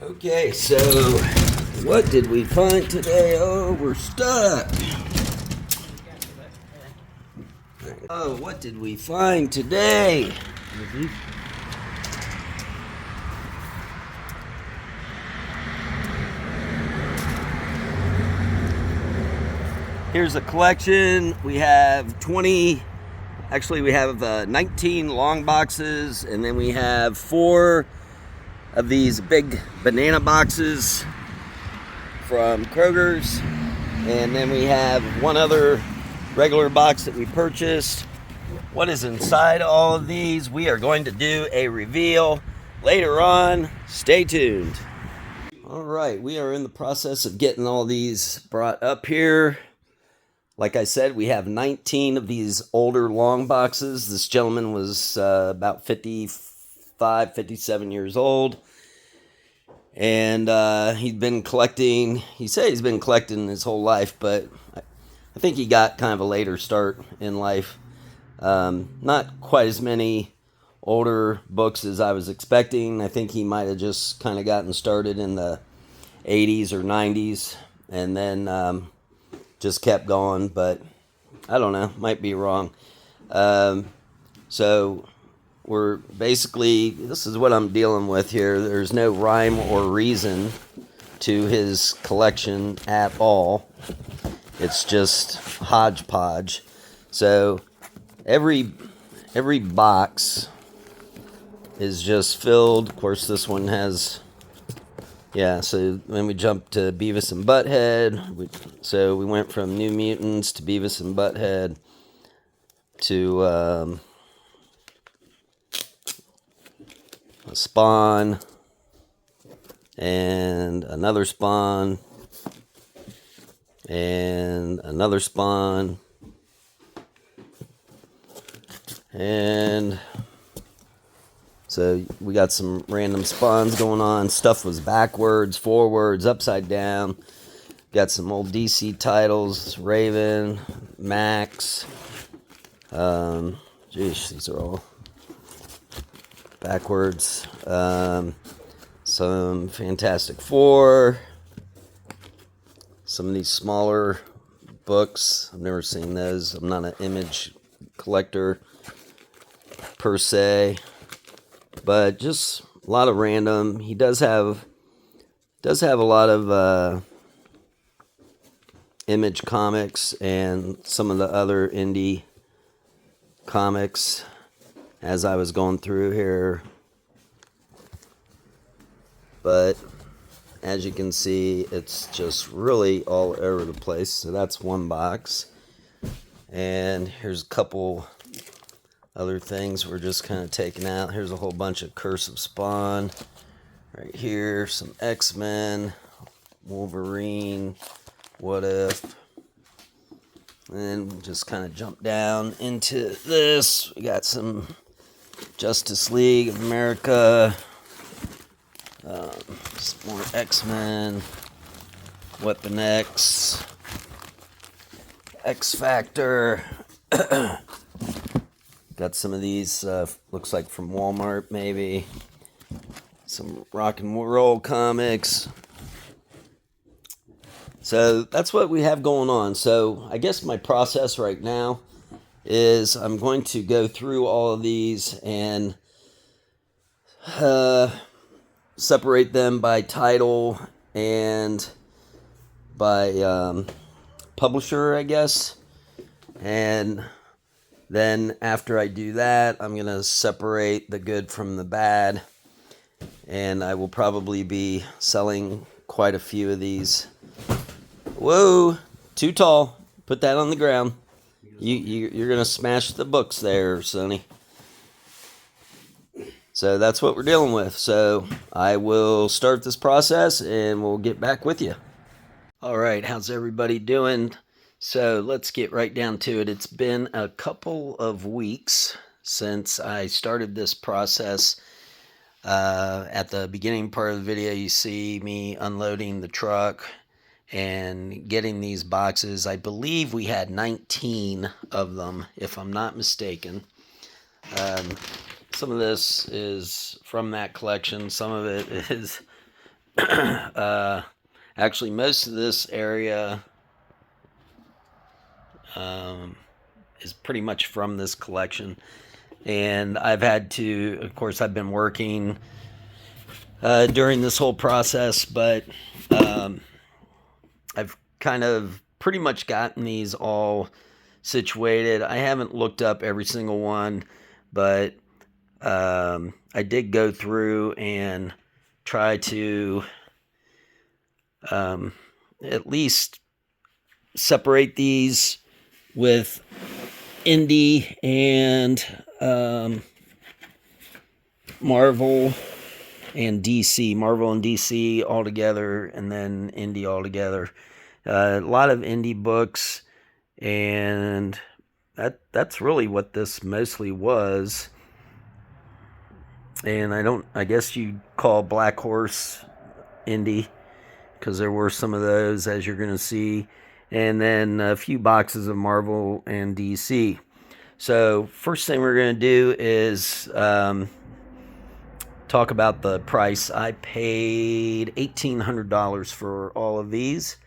Okay, so what did we find today? Oh, we're stuck. Oh, what did we find today? Here's a collection. We have 20, actually we have 19 long boxes, and then we have 4 of these big banana boxes from Kroger's, and then we have one other regular box that we purchased. What is inside all of these? We are going to do a reveal later on. Stay tuned. All right, we are in the process of getting all these brought up here. Like I said, we have 19 of these older long boxes. This gentleman was about 55, 57 years old. And he'd been collecting, he said he's been collecting his whole life, but I think he got kind of a later start in life. Not quite as many older books as I was expecting. I think he might have just kind of gotten started in the 80s or 90s and then just kept going, but I don't know, might be wrong. So we're basically, this is what I'm dealing with here. There's no rhyme or reason to his collection at all. It's just hodgepodge. So every box is just filled. Of course, this one has, yeah, so then we jumped to Beavis and Butthead. So we went from New Mutants to Beavis and Butthead to a Spawn and another Spawn and another Spawn and so we got some random spawns going on. Stuff was backwards, forwards, upside down. Got some old DC titles, Raven, Max. Geez, these are all backwards. Some Fantastic Four. Some of these smaller books. I've never seen those. I'm not an image collector per se. But just a lot of random. He does have a lot of Image comics and some of the other indie comics as I was going through here. But as you can see, it's just really all over the place. So that's one box. And here's a couple other things we're just kind of taking out. Here's a whole bunch of Curse of Spawn. Right here, some X-Men, Wolverine, What If. And we'll just kind of jump down into this. We got some Justice League of America. Some more X-Men, Weapon X, X Factor. Got some of these, looks like from Walmart maybe. Some rock and roll comics. So that's what we have going on. So I guess my process right now is I'm going to go through all of these and separate them by title and by publisher, I guess. And then after I do that, I'm going to separate the good from the bad. And I will probably be selling quite a few of these. Whoa, too tall. Put that on the ground. You're going to smash the books there, Sonny. So that's what we're dealing with. So I will start this process and we'll get back with you. All right, how's everybody doing? So let's get right down to it. It's been a couple of weeks since I started this process. At the beginning part of the video, you see me unloading the truck and getting these boxes. I believe we had 19 of them, if I'm not mistaken. Some of this is from that collection. Some of it is Actually, most of this area is pretty much from this collection. And I've had to, of course, I've been working during this whole process, but I've kind of pretty much gotten these all situated. I haven't looked up every single one, but I did go through and try to at least separate these with indie and Marvel and DC. Marvel and DC all together, and then indie all together. A lot of indie books, and that's really what this mostly was. And I guess you'd call Black Horse indie, because there were some of those, as you're going to see. And then a few boxes of Marvel and DC. So first thing we're going to do is talk about the price. I paid $1,800 for all of these.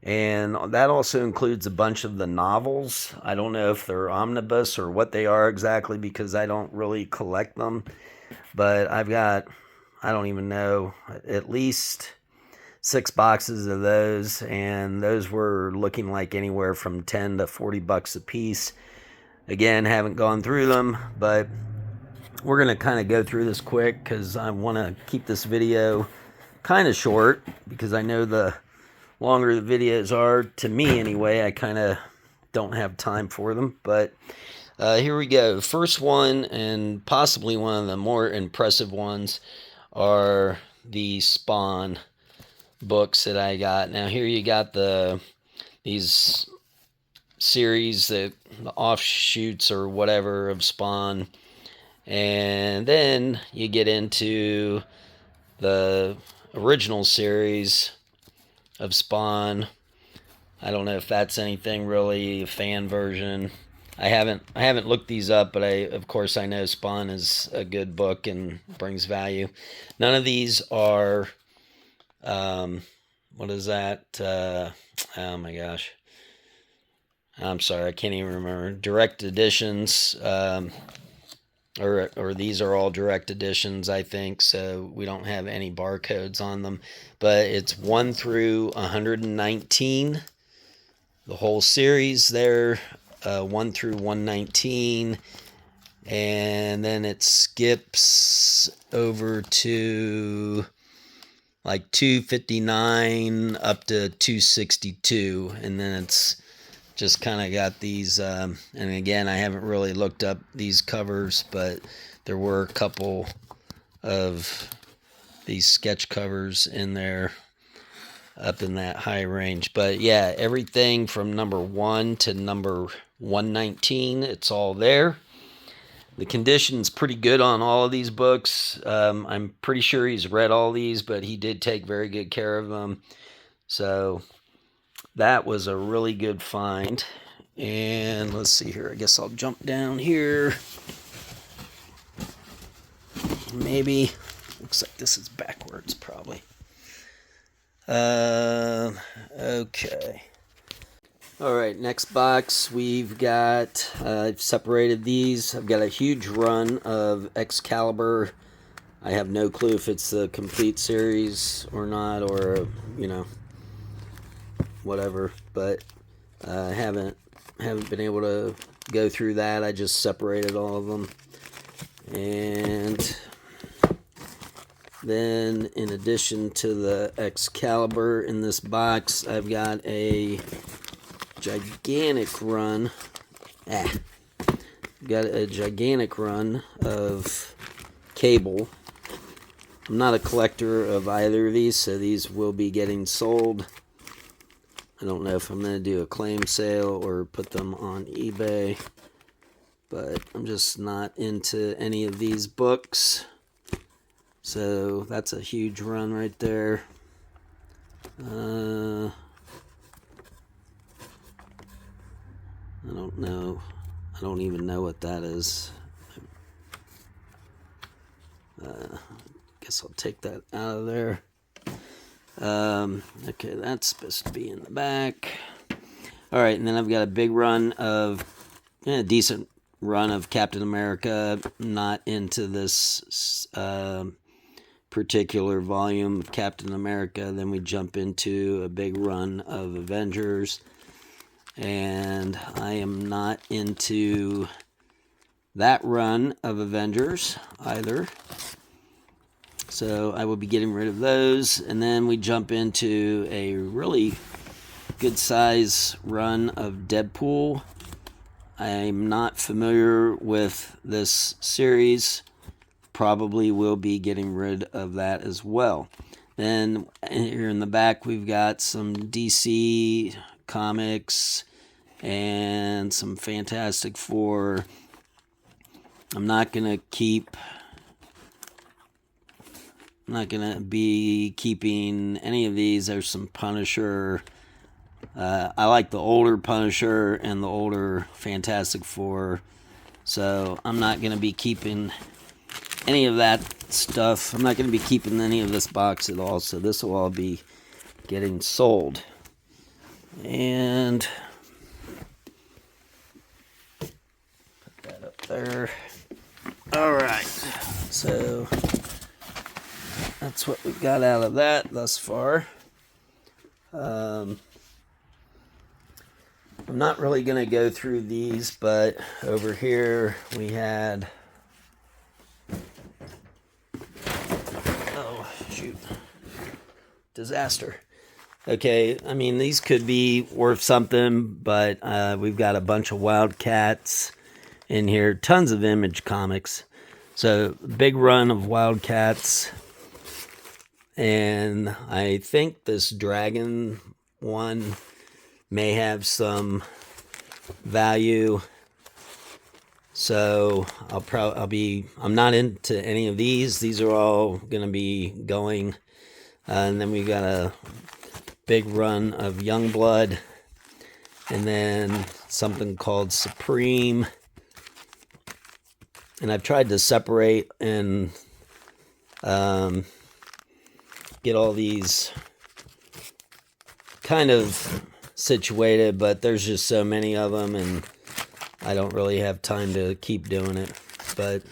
And that also includes a bunch of the novels. I don't know if they're omnibus or what they are exactly, because I don't really collect them. But I've got, I don't even know, at least 6 boxes of those. And those were looking like anywhere from $10 to $40 a piece. Again, haven't gone through them, but we're going to kind of go through this quick because I want to keep this video kind of short, because I know the longer the videos are, to me anyway, I kind of don't have time for them. But here we go. First one, and possibly one of the more impressive ones, are the Spawn books that I got. Now here you got these series, the offshoots or whatever of Spawn, and then you get into the original series of Spawn. I don't know if that's anything really, a fan version. I haven't looked these up, but of course I know Spawn is a good book and brings value. None of these are what is that? Oh my gosh. I'm sorry, I can't even remember. Direct editions, or these are all direct editions, I think, so we don't have any barcodes on them. But it's 1 through 119, the whole series there, 1 through 119, and then it skips over to like 259 up to 262, and then it's just kind of got these, and again, I haven't really looked up these covers, but there were a couple of these sketch covers in there up in that high range. But yeah, everything from number 1 to number 119, it's all there. The condition's pretty good on all of these books. I'm pretty sure he's read all these, but he did take very good care of them. So that was a really good find. And let's see here. I guess I'll jump down here. Maybe. Looks like this is backwards, probably. Okay. All right, next box. We've got, I've separated these. I've got a huge run of Excalibur. I have no clue if it's the complete series or not, or, you know, whatever, but I haven't been able to go through that. I just separated all of them. And then in addition to the Excalibur in this box, I've got a gigantic run of Cable. I'm not a collector of either of these, so these will be getting sold. I don't know if I'm going to do a claim sale or put them on eBay, but I'm just not into any of these books. So that's a huge run right there. I don't know. I don't even know what that is. Guess I'll take that out of there. Okay, that's supposed to be in the back. All right, and then I've got a big run of, decent run of Captain America. Not into this particular volume of Captain America. Then we jump into a big run of Avengers. And I am not into that run of Avengers either. So I will be getting rid of those. And then we jump into a really good size run of Deadpool. I'm not familiar with this series. Probably will be getting rid of that as well. Then here in the back we've got some DC comics and some Fantastic Four. I'm not gonna be keeping any of these. There's some Punisher. I like the older Punisher and the older Fantastic Four, so I'm not gonna be keeping any of that stuff. I'm not gonna be keeping any of this box at all. So this will all be getting sold. And put that up there. All right, so that's what we got out of that thus far. I'm not really going to go through these, but over here we had, oh shoot, disaster. Okay, I mean, these could be worth something, but we've got a bunch of Wildcats in here, tons of Image comics. So big run of Wildcats, and I think this dragon one may have some value. So I'm not into any of these. These are all going to be going. And then we got a big run of Youngblood, and then something called Supreme. And I've tried to separate and get all these kind of situated, but there's just so many of them, and I don't really have time to keep doing it. But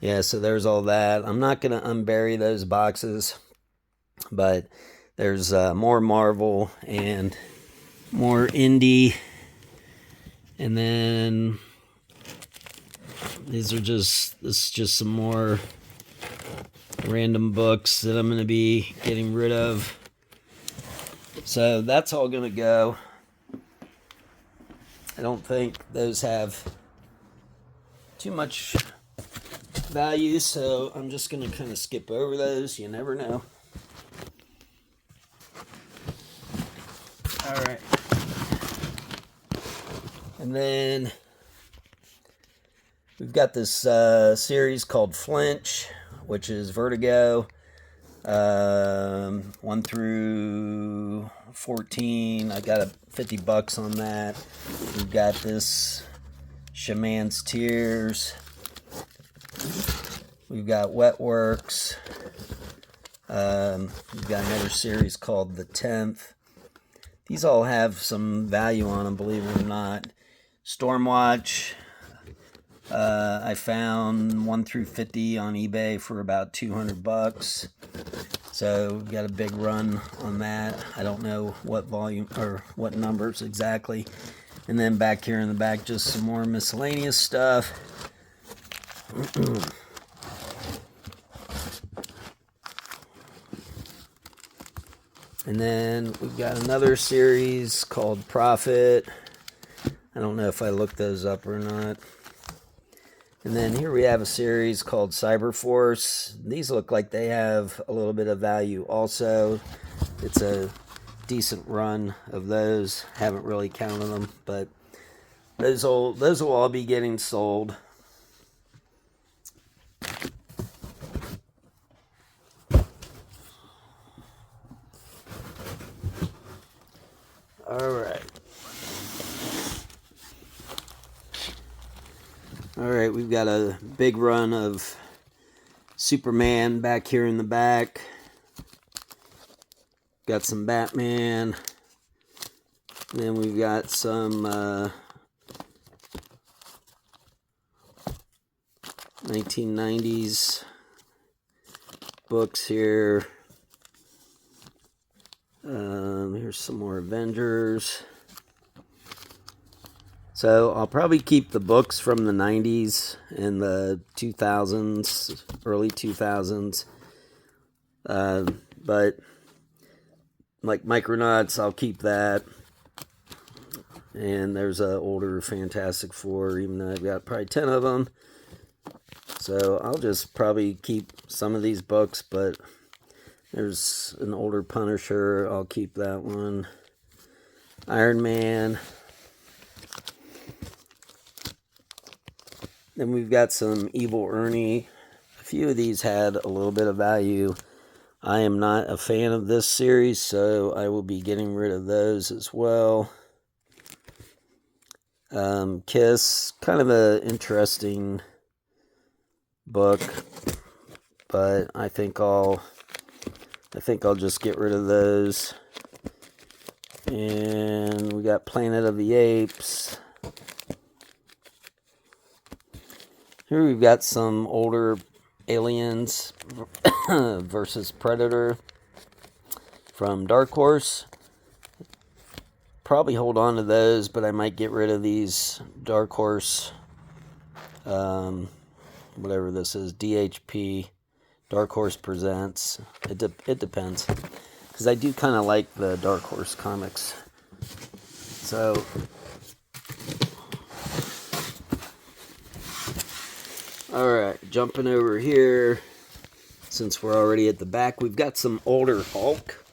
yeah, so there's all that. I'm not going to unbury those boxes, but there's more Marvel and more indie, and then this is just some more random books that I'm going to be getting rid of. So that's all going to go. I don't think those have too much value, so I'm just going to kind of skip over those. You never know. All right. And then we've got this series called Flinch, which is Vertigo, 1 through 14. I got $50 on that. We've got this Shaman's Tears. We've got Wetworks. We've got another series called The 10th. These all have some value on them, believe it or not. Stormwatch. I found 1 through 50 on eBay for about $200. So we've got a big run on that. I don't know what volume or what numbers exactly. And then back here in the back, just some more miscellaneous stuff. And then we've got another series called Profit. I don't know if I looked those up or not. And then here we have a series called Cyberforce. These look like they have a little bit of value also. It's a decent run of those. Haven't really counted them, but those will all be getting sold. All right. All right, we've got a big run of Superman back here in the back. got some Batman. Then we've got some 1990s books here. Here's some more Avengers. So I'll probably keep the books from the 90s and the 2000s, early 2000s. But like Micronauts, I'll keep that. And there's an older Fantastic Four, even though I've got probably 10 of them. So I'll just probably keep some of these books, but there's an older Punisher. I'll keep that one. Iron Man. Then we've got some Evil Ernie. A few of these had a little bit of value. I am not a fan of this series, so I will be getting rid of those as well. Kiss, kind of an interesting book, but I think I'll just get rid of those. And we got Planet of the Apes. Here we've got some older Aliens versus Predator from Dark Horse. Probably hold on to those, but I might get rid of these Dark Horse, whatever this is, DHP, Dark Horse Presents. It depends, because I do kind of like the Dark Horse comics. So alright, jumping over here, since we're already at the back, we've got some older Hulk,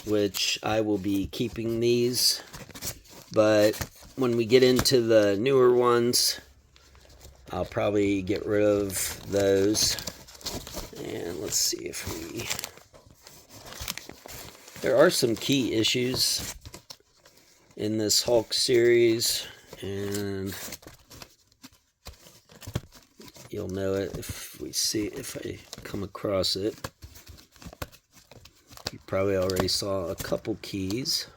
which I will be keeping these, but when we get into the newer ones, I'll probably get rid of those. And let's see if we... There are some key issues in this Hulk series, and you'll know it if I come across it. You probably already saw a couple keys.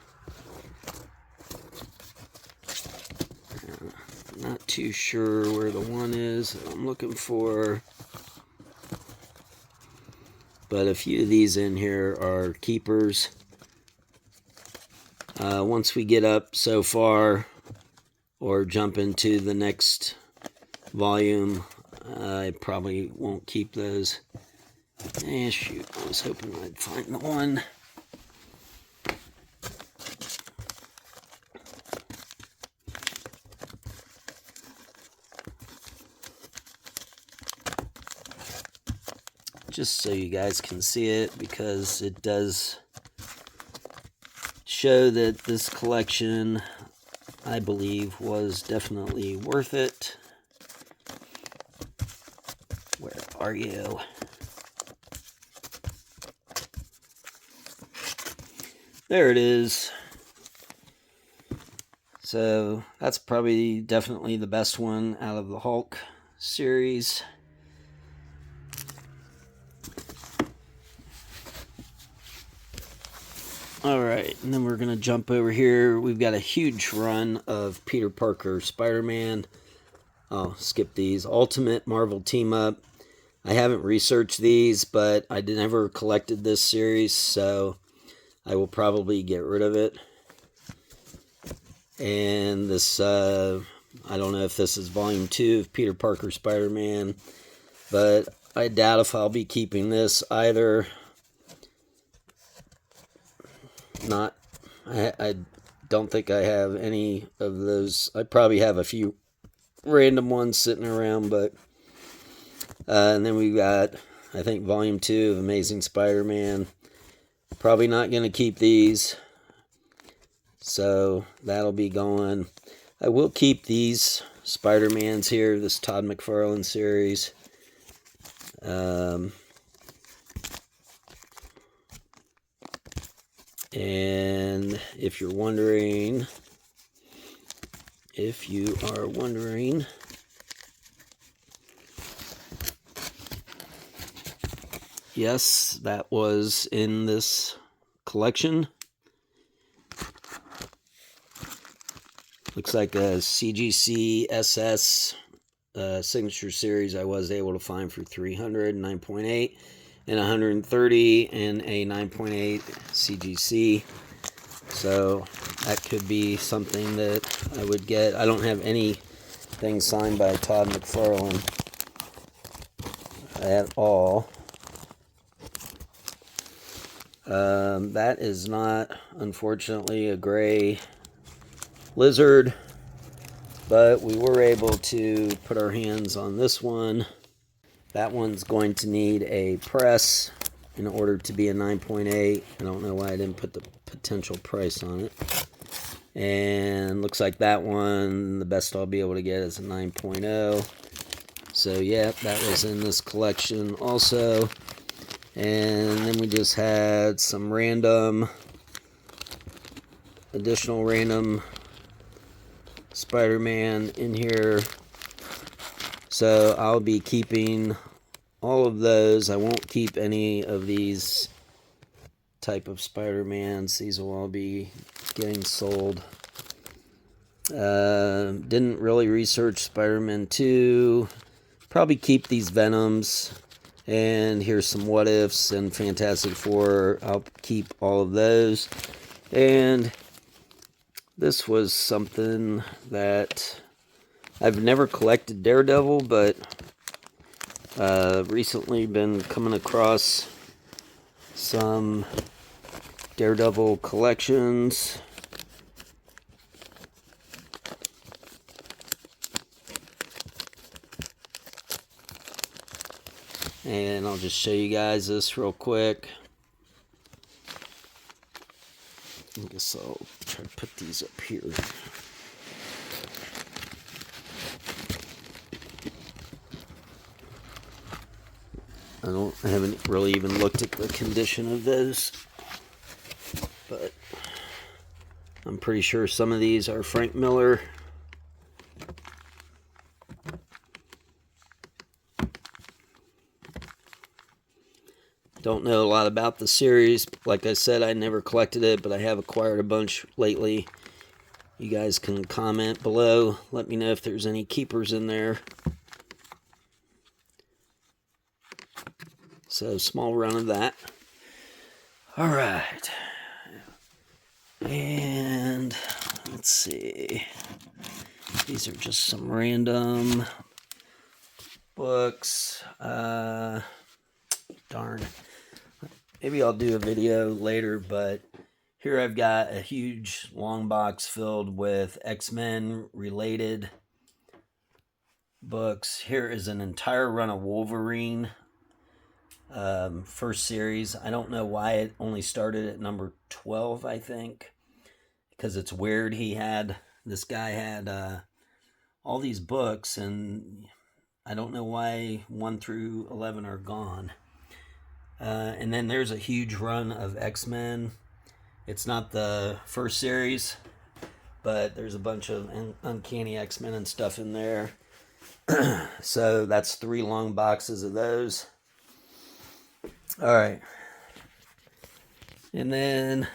Not too sure where the one is that I'm looking for. But a few of these in here are keepers. Once we get up so far or jump into the next volume, I probably won't keep those. Shoot, I was hoping I'd find the one. Just so you guys can see it, because it does show that this collection, I believe, was definitely worth it. Where are you? There it is. So that's probably definitely the best one out of the Hulk series. Alright, and then we're going to jump over here. We've got a huge run of Peter Parker Spider-Man. I'll skip these. Ultimate Marvel Team Up. I haven't researched these, but I never collected this series, so I will probably get rid of it. And this, I don't know if this is Volume 2 of Peter Parker Spider-Man, but I doubt if I'll be keeping this either. I don't think I have any of those. I probably have a few random ones sitting around, but and then we got, I think, Volume 2 of Amazing Spider-Man. Probably not going to keep these, so that'll be going. I will keep these Spider-Mans here, this Todd McFarlane series. And if you are wondering, yes, that was in this collection. Looks like a CGC SS Signature Series I was able to find for 300, 9.8, and 130, and a 9.8 CGC. So that could be something that I would get. I don't have anything signed by Todd McFarlane at all. That is not, unfortunately, a gray lizard, but we were able to put our hands on this one. That one's going to need a press in order to be a 9.8. I don't know why I didn't put the potential price on it. And looks like that one, the best I'll be able to get is a 9.0. So yeah, that was in this collection also. And then we just had some additional random Spider-Man in here. So I'll be keeping all of those. I won't keep any of these type of Spider-Mans. These will all be getting sold. Didn't really research Spider-Man 2. Probably keep these Venoms. And here's some What Ifs and Fantastic Four. I'll keep all of those. And this was something that I've never collected Daredevil, but recently been coming across some Daredevil collections. And I'll just show you guys this real quick. I guess I'll try to put these up here. I haven't really even looked at the condition of those, but I'm pretty sure some of these are Frank Miller. Don't know a lot about the series. Like I said, I never collected it, but I have acquired a bunch lately. You guys can comment below. Let me know if there's any keepers in there. So, small run of that. All right. And let's see. These are just some random books. Darn. Maybe I'll do a video later, but here I've got a huge long box filled with X-Men related books. Here is an entire run of Wolverine, first series. I don't know why it only started at number 12, I think, because it's weird. This guy had all these books, and I don't know why 1 through 11 are gone. And then there's a huge run of X-Men. It's not the first series, but there's a bunch of Uncanny X-Men and stuff in there. So that's 3 long boxes of those. All right. And then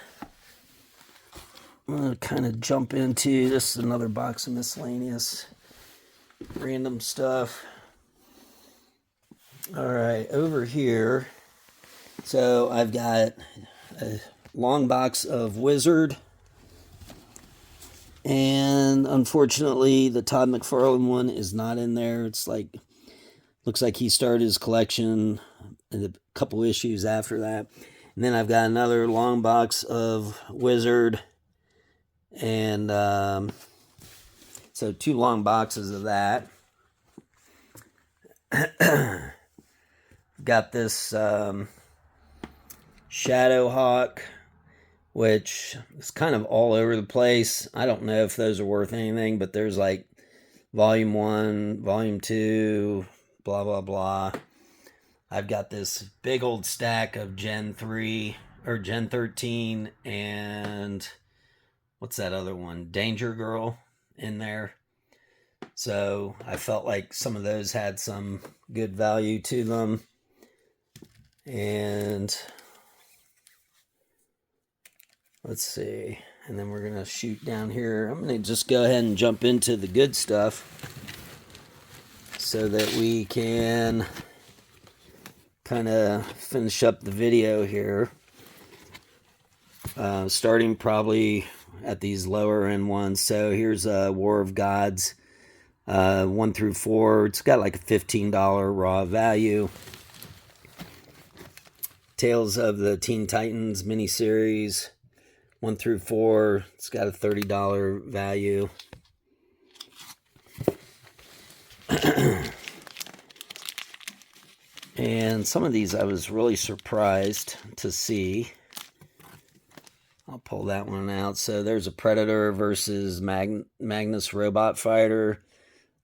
I'm going to kind of jump into, this is another box of miscellaneous random stuff. All right, over here. So I've got a long box of Wizard, and unfortunately the Todd McFarlane one is not in there. It's like, looks like he started his collection in a couple issues after that. And then I've got another long box of Wizard, and so 2 long boxes of that. Got this Shadowhawk, which is kind of all over the place. I don't know if those are worth anything, but there's like volume 1, volume 2, blah, blah, blah. I've got this big old stack of Gen 3 or Gen 13 and what's that other one? Danger Girl in there. So I felt like some of those had some good value to them. And Let's see. And then we're going to shoot down here. I'm going to just go ahead and jump into the good stuff so that we can kind of finish up the video here. Starting probably at these lower end ones. So here's War of Gods, 1 through 4. It's got like a $15 raw value. Tales of the Teen Titans miniseries, 1 through 4. It's got a $30 value. And some of these I was really surprised to see. I'll pull that one out. So there's a Predator versus Magnus Robot Fighter.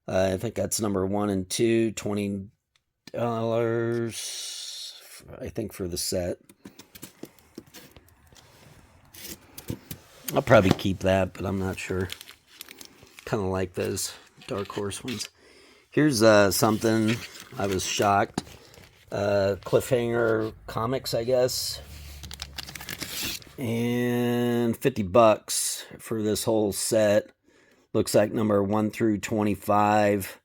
I think that's number 1 and 2, $20, I think, for the set. I'll probably keep that, but I'm not sure. Kind of like those Dark Horse ones. Here's something I was shocked. Cliffhanger Comics, I guess. And $50 for this whole set. Looks like number 1 through 25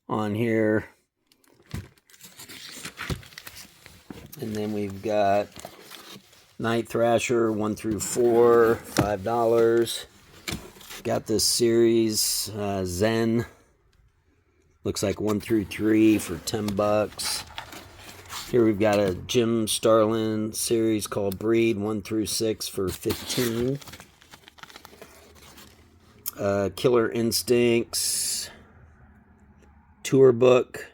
on here. And then we've got Night Thrasher 1 through 4, $5. Got this series, Zen. Looks like 1 through 3 for $10. Here we've got a Jim Starlin series called Breed, 1 through 6 for $15. Killer Instincts tour book,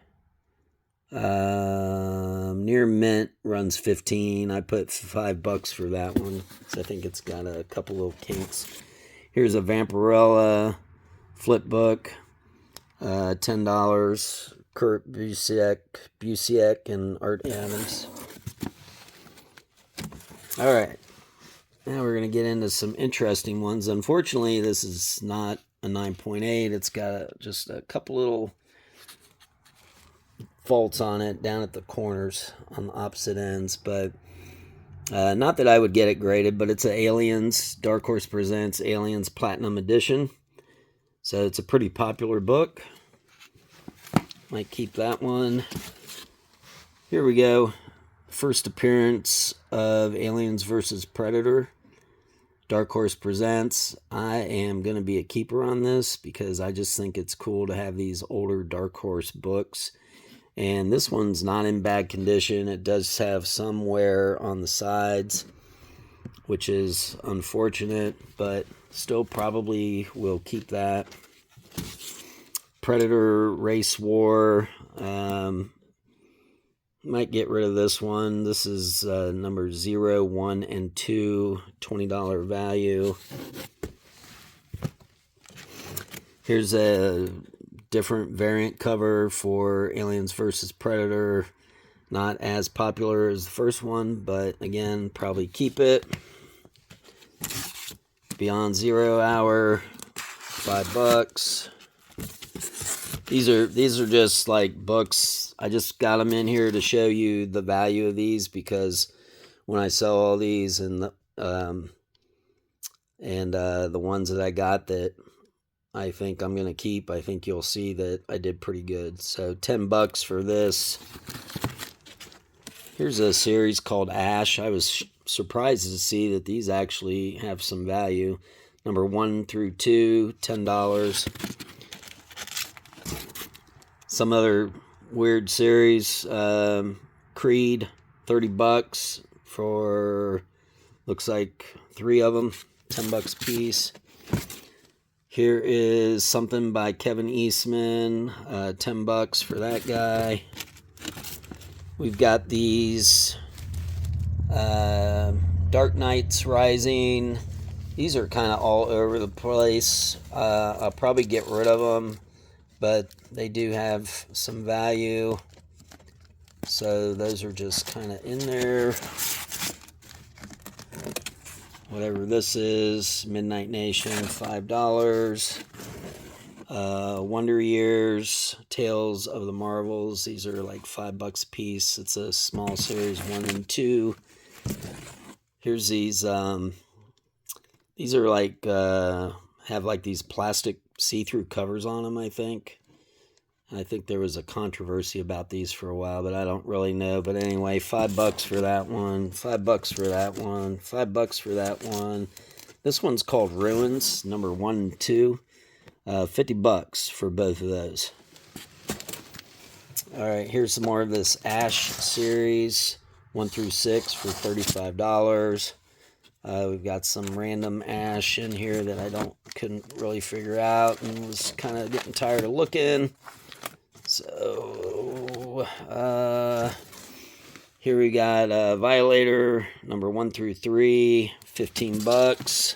near mint, runs $15. I put $5 for that one, so I think it's got a couple little kinks. Here's a Vampirella flip book, $10. Kurt Busiek and Art Adams. All right. Now we're going to get into some interesting ones. Unfortunately, this is not a 9.8. It's got just a couple little faults on it down at the corners on the opposite ends. But not that I would get it graded, but it's an Aliens. Dark Horse Presents Aliens Platinum Edition. So it's a pretty popular book. Might keep that one. Here we go. First appearance of Aliens versus Predator. Dark Horse Presents. I am going to be a keeper on this because I just think it's cool to have these older Dark Horse books. And this one's not in bad condition. It does have some wear on the sides, which is unfortunate, but still probably will keep that. Predator Race War. Might get rid of this one. This is number 0, 1, and 2, $20 value. Here's a different variant cover for Aliens vs. Predator. Not as popular as the first one, but again, probably keep it. Beyond Zero Hour, $5. These are just like books. I just got them in here to show you the value of these because when I sell all these and the ones that I got that I think I'm gonna keep, I think you'll see that I did pretty good. So $10 for this. Here's a series called Ash. I was surprised to see that these actually have some value. Number 1 through 2, $10. Some other weird series, Creed, $30 for, looks like 3 of them, $10 a piece. Here is something by Kevin Eastman, $10 for that guy. We've got these Dark Knights Rising. These are kind of all over the place. I'll probably get rid of them, but they do have some value. So those are just kind of in there. Whatever this is, Midnight Nation, $5. Wonder Years, Tales of the Marvels. These are like $5 a piece. It's a small series, 1 and 2. Here's these These are like, have like these plastic see-through covers on them, I think. I think there was a controversy about these for a while, but I don't really know. But anyway, $5 for that one, $5 for that one, $5 for that one. This one's called Ruins, number 1 and 2. $50 for both of those. All right, here's some more of this Ash series, 1 through 6 for $35. We've got some random Ash in here that I couldn't really figure out and was kind of getting tired of looking. So, here we got Violator, number 1 through 3, $15.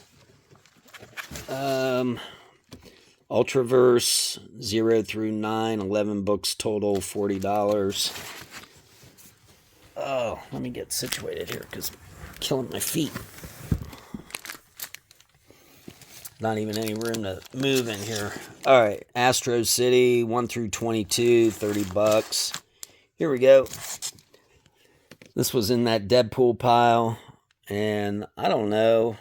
Ultraverse, 0 through 9, 11 books total, $40. Oh, let me get situated here because I'm killing my feet. Not even any room to move in here. All right, Astro City, 1 through 22, $30. Here we go. This was in that Deadpool pile, and I don't know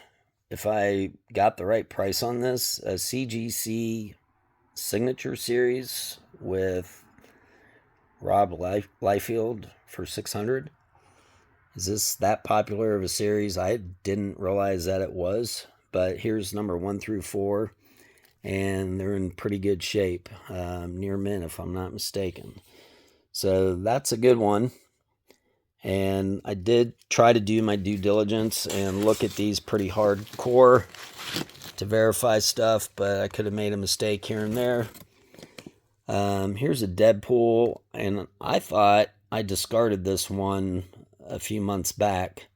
if I got the right price on this. A CGC signature series with Rob Liefeld for $600. Is this that popular of a series? I didn't realize that it was. But here's number 1 through 4, and they're in pretty good shape, near mint if I'm not mistaken. So that's a good one. And I did try to do my due diligence and look at these pretty hardcore to verify stuff, but I could have made a mistake here and there. Here's a Deadpool, and I thought I discarded this one a few months back,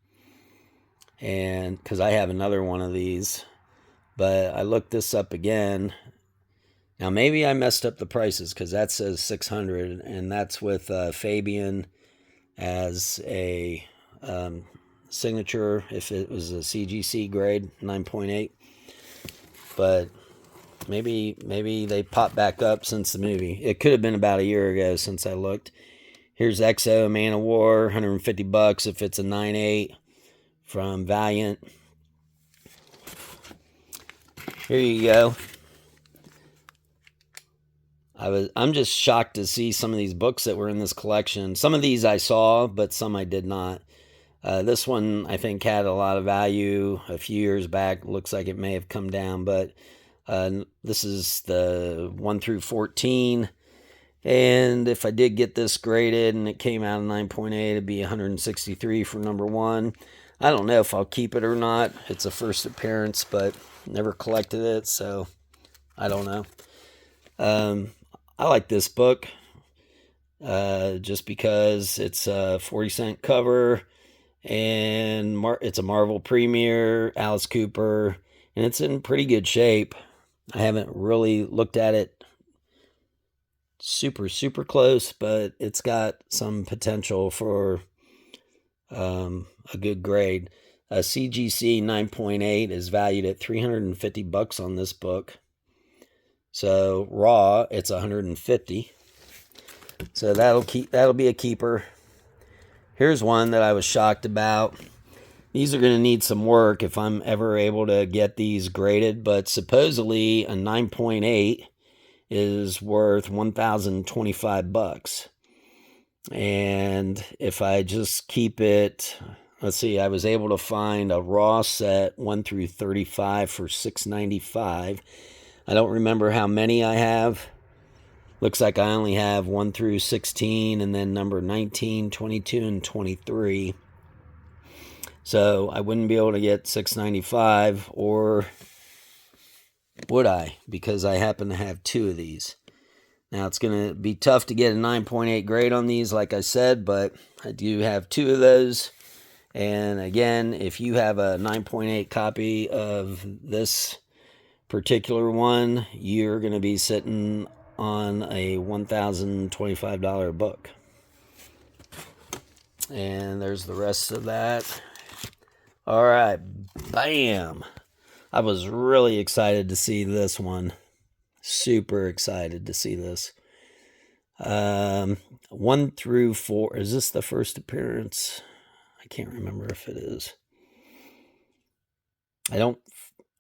and because I have another one of these, but I looked this up again. Now maybe I messed up the prices because that says $600, and that's with Fabian as a signature if it was a CGC grade 9.8. But maybe they popped back up since the movie. It could have been about a year ago since I looked. Here's XO Man of War, $150 if it's a 9.8 from Valiant. Here you go. I'm just shocked to see some of these books that were in this collection. Some of these I saw, but some I did not. This one I think had a lot of value a few years back. Looks like it may have come down, but this is the 1 through 14. And if I did get this graded and it came out of 9.8, it'd be $163 for number 1. I don't know if I'll keep it or not. It's a first appearance, but never collected it, so I don't know. I like this book just because it's a 40-cent cover, and it's a Marvel premiere, Alice Cooper, and it's in pretty good shape. I haven't really looked at it super close, but it's got some potential for a good grade. A CGC 9.8 is valued at $350 on this book. So raw, it's $150. So that'll be a keeper. Here's one that I was shocked about. These are going to need some work if I'm ever able to get these graded, but supposedly a 9.8 is worth $1,025. And if I just keep it, let's see, I was able to find a raw set 1 through 35 for $695. I don't remember how many I have. Looks like I only have 1 through 16 and then number 19, 22, and 23. So I wouldn't be able to get $695, or would I? Because I happen to have 2 of these. Now it's going to be tough to get a 9.8 grade on these, like I said, but I do have 2 of those. And again, if you have a 9.8 copy of this particular one, you're going to be sitting on a $1,025 book. And there's the rest of that. All right, bam. I was really excited to see this one. Super excited to see this. 1 through 4. Is this the first appearance? I can't remember if it is. I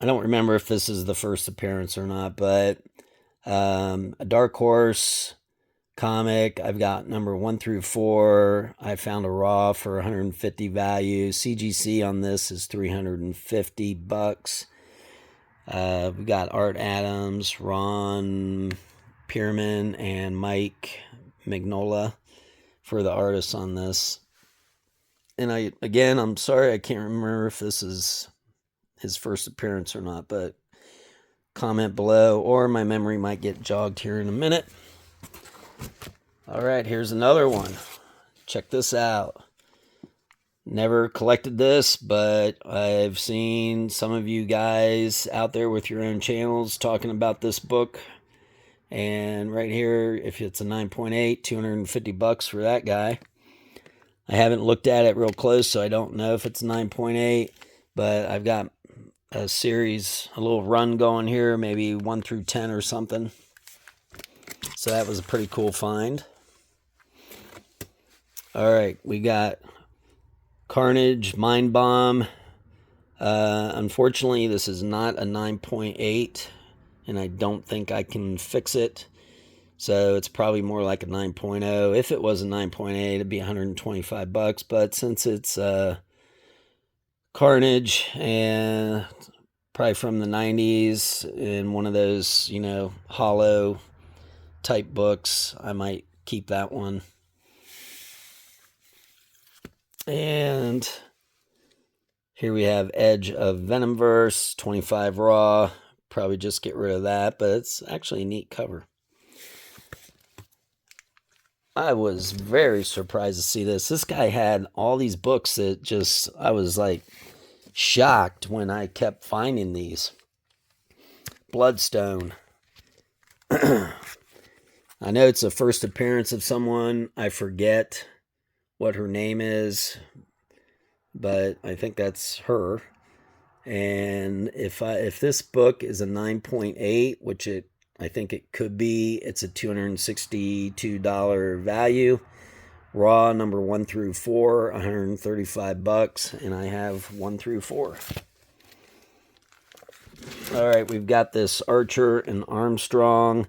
I don't remember if this is the first appearance or not, but a Dark Horse comic. I've got number 1 through 4. I found a raw for 150 value. CGC on this is $350. We got Art Adams, Ron Pierman, and Mike Mignola for the artists on this. And I'm sorry, I can't remember if this is his first appearance or not, but comment below, or my memory might get jogged here in a minute. All right, here's another one. Check this out. Never collected this, but I've seen some of you guys out there with your own channels talking about this book. And right here, if it's a 9.8, $250 for that guy. I haven't looked at it real close, so I don't know if it's 9.8, but I've got a series, a little run going here, maybe 1 through 10 or something. So that was a pretty cool find. All right, we got Carnage, Mind Bomb. Unfortunately, this is not a 9.8, and I don't think I can fix it. So it's probably more like a 9.0. If it was a 9.8, it'd be $125. But since it's Carnage and probably from the 90s in one of those, hollow type books, I might keep that one. And here we have Edge of Venomverse, 25 raw. Probably just get rid of that, but it's actually a neat cover. I was very surprised to see this. This guy had all these books that I was like shocked when I kept finding these. Bloodstone. I know it's the first appearance of someone. I forget what her name is, but I think that's her. And if this book is a 9.8, which I think it could be, it's a $262 value. Raw number 1 through 4, $135, and I have 1 through 4. All right, we've got this Archer and Armstrong.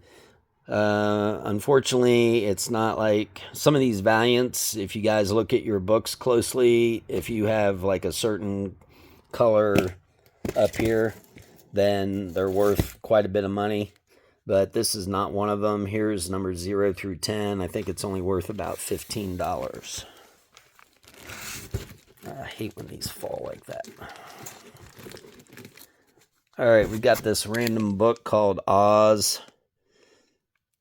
Unfortunately, it's not like some of these Valiants. If you guys look at your books closely, if you have like a certain color up here, then they're worth quite a bit of money. But this is not one of them. Here's number 0 through 10. I think it's only worth about $15. I hate when these fall like that. All right, we got this random book called Oz,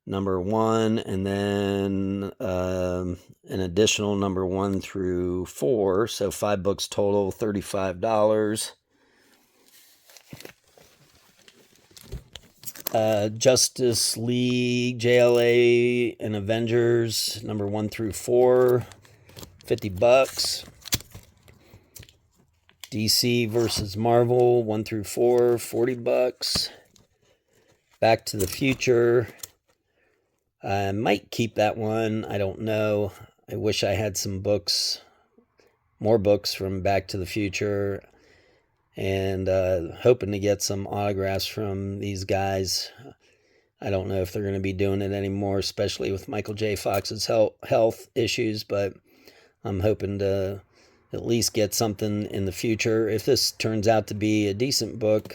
number 1, and then an additional number 1 through 4. So 5 books total, $35. Justice League, JLA, and Avengers, number 1 through 4, $50. DC versus Marvel, 1 through 4, $40. Back to the Future. I might keep that one. I don't know. I wish I had some books, more books from Back to the Future, and hoping to get some autographs from these guys. I don't know if they're going to be doing it anymore, especially with Michael J. Fox's health issues, but I'm hoping to at least get something in the future. If this turns out to be a decent book,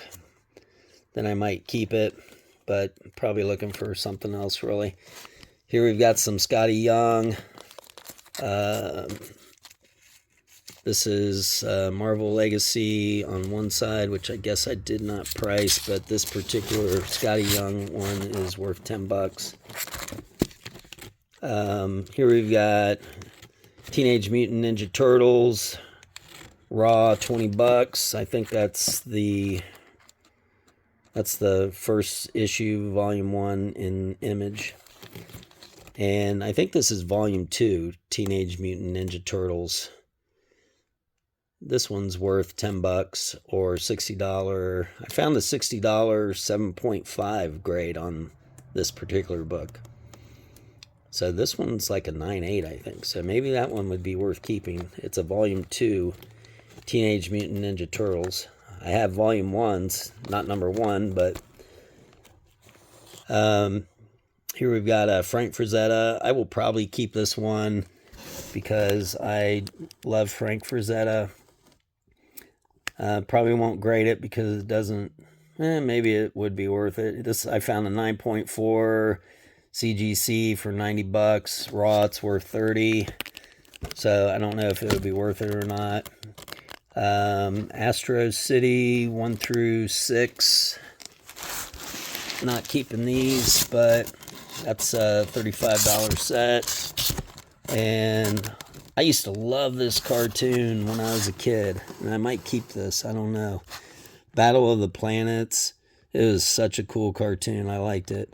then I might keep it, but probably looking for something else, really. Here we've got some Scotty Young. This is Marvel Legacy on one side, which I guess I did not price, but this particular Scotty Young one is worth $10. Here we've got Teenage Mutant Ninja Turtles, raw, $20. I think that's the first issue, volume 1 in Image. And I think this is volume 2, Teenage Mutant Ninja Turtles. This one's worth $10 or $60. I found a $60 7.5 grade on this particular book. So this one's like a 9.8, I think. So maybe that one would be worth keeping. It's a volume 2, Teenage Mutant Ninja Turtles. I have volume 1s, not number 1, but here we've got a Frank Frazetta. I will probably keep this one because I love Frank Frazetta. Probably won't grade it because it doesn't, maybe it would be worth it. This, I found a 9.4 CGC for 90 bucks. Raw, it's worth 30. So I don't know if it would be worth it or not. Astro City 1 through 6. Not keeping these, but that's a $35 set. And I used to love this cartoon when I was a kid, and I might keep this, I don't know. Battle of the Planets. It was such a cool cartoon. I liked it.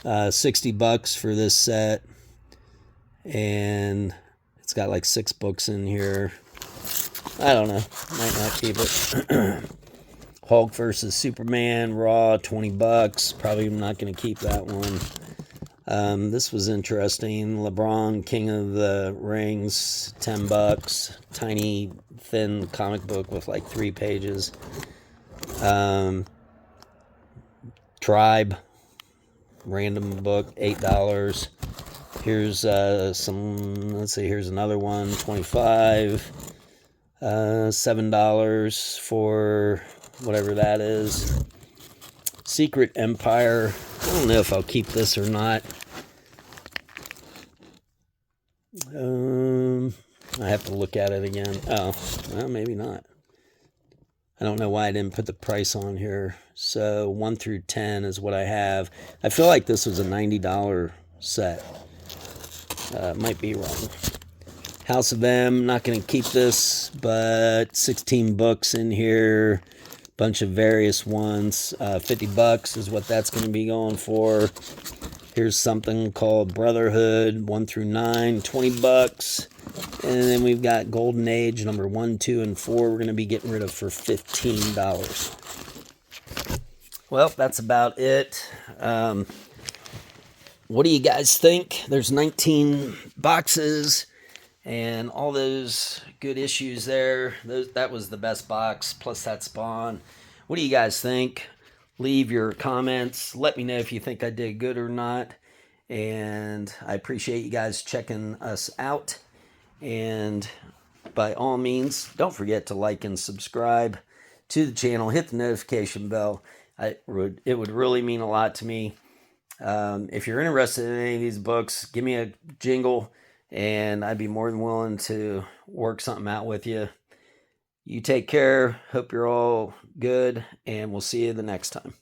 60 bucks for this set, and it's got like 6 books in here. I don't know, might not keep it. Hulk versus Superman, Raw, 20 bucks. Probably not going to keep that one. This was interesting. LeBron, King of the Rings, 10 bucks. Tiny, thin comic book with like 3 pages. Tribe, random book, $8. Here's some, let's see, here's another one, 25. $7 for whatever that is. Secret Empire. I don't know if I'll keep this or not. I have to look at it again. Oh, well, maybe not. I don't know why I didn't put the price on here. So 1 through 10 is what I have. I feel like this was a $90 set. Might be wrong. House of M, not going to keep this, but 16 books in here. Bunch of various ones. 50 bucks is what that's going to be going for. Here's something called Brotherhood, 1 through 9, 20 bucks. And then we've got Golden Age, number 1, 2, and 4. We're going to be getting rid of for $15. Well, that's about it. What do you guys think? There's 19 boxes and all those good issues there. That was the best box, plus that Spawn. What do you guys think? Leave your comments. Let me know if you think I did good or not. And I appreciate you guys checking us out. And by all means, don't forget to like and subscribe to the channel. Hit the notification bell. It would really mean a lot to me. If you're interested in any of these books, give me a jingle, and I'd be more than willing to work something out with you. You take care. Hope you're all good, and we'll see you the next time.